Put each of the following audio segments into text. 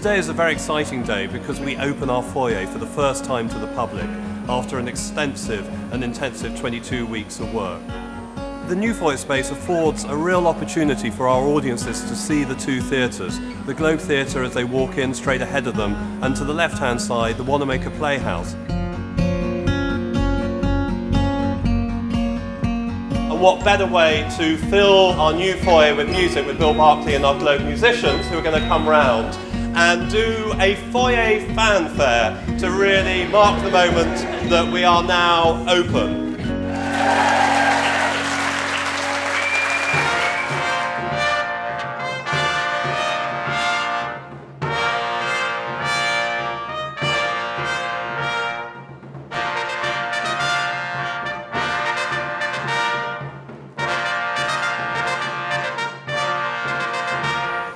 Today is a very exciting day because we open our foyer for the first time to the public after an extensive and intensive 22 weeks of work. The new foyer space affords a real opportunity for our audiences to see the two theatres, the Globe Theatre as they walk in straight ahead of them, and to the left-hand side, the Wanamaker Playhouse. And what better way to fill our new foyer with music with Bill Barclay and our Globe musicians who are going to come round and do a foyer fanfare to really mark the moment that we are now open.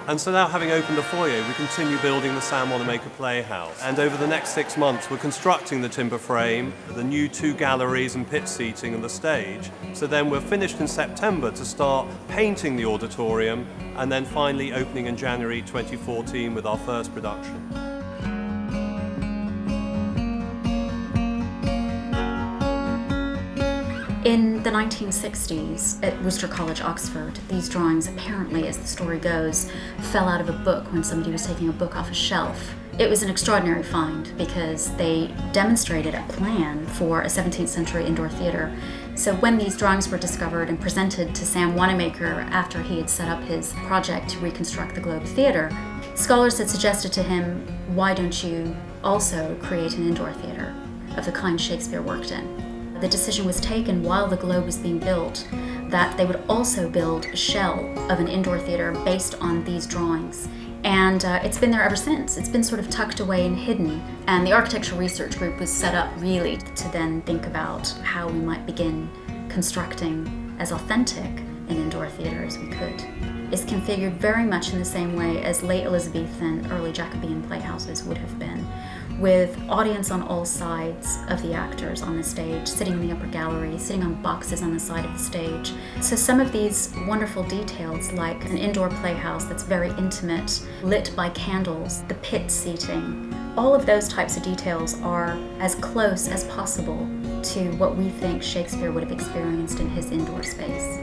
And so now, having opened the foyer, we continue building the Sam Wanamaker Playhouse. And over the next 6 months, we're constructing the timber frame, the new 2 galleries and pit seating and the stage. So then we're finished in September to start painting the auditorium, and then finally opening in January 2014 with our first production. In the 1960s, at Worcester College, Oxford, these drawings apparently, as the story goes, fell out of a book when somebody was taking a book off a shelf. It was an extraordinary find because they demonstrated a plan for a 17th century indoor theater. So when these drawings were discovered and presented to Sam Wanamaker after he had set up his project to reconstruct the Globe Theatre, scholars had suggested to him, why don't you also create an indoor theater of the kind Shakespeare worked in? The decision was taken while the Globe was being built that they would also build a shell of an indoor theater based on these drawings. And it's been there ever since. It's been sort of tucked away and hidden. And the Architectural Research Group was set up really to then think about how we might begin constructing as authentic an indoor theater as we could. It's configured very much in the same way as late Elizabethan, early Jacobean playhouses would have been, with audience on all sides of the actors on the stage, sitting in the upper gallery, sitting on boxes on the side of the stage. So some of these wonderful details, like an indoor playhouse that's very intimate, lit by candles, the pit seating, all of those types of details are as close as possible to what we think Shakespeare would have experienced in his indoor space.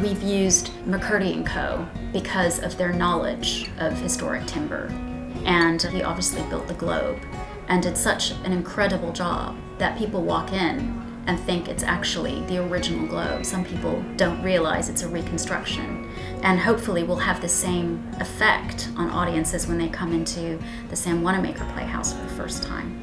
We've used McCurdy & Co. because of their knowledge of historic timber. And he obviously built the Globe and did such an incredible job that people walk in and think it's actually the original Globe. Some people don't realize it's a reconstruction. And hopefully we'll have the same effect on audiences when they come into the Sam Wanamaker Playhouse for the first time.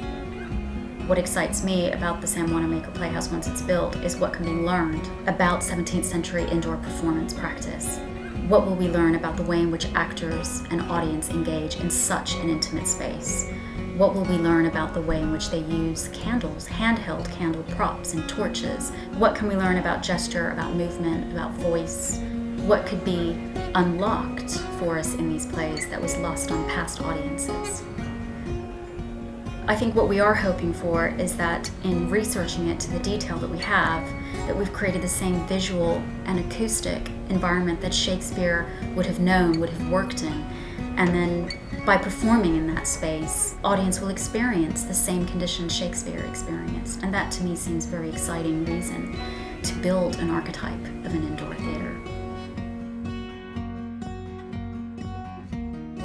What excites me about the Sam Wanamaker Playhouse once it's built is what can be learned about 17th century indoor performance practice. What will we learn about the way in which actors and audience engage in such an intimate space? What will we learn about the way in which they use candles, handheld candle props and torches? What can we learn about gesture, about movement, about voice? What could be unlocked for us in these plays that was lost on past audiences? I think what we are hoping for is that in researching it to the detail that we have, that we've created the same visual and acoustic environment that Shakespeare would have known, would have worked in. And then by performing in that space, audience will experience the same conditions Shakespeare experienced. And that to me seems a very exciting reason to build an archetype of an indoor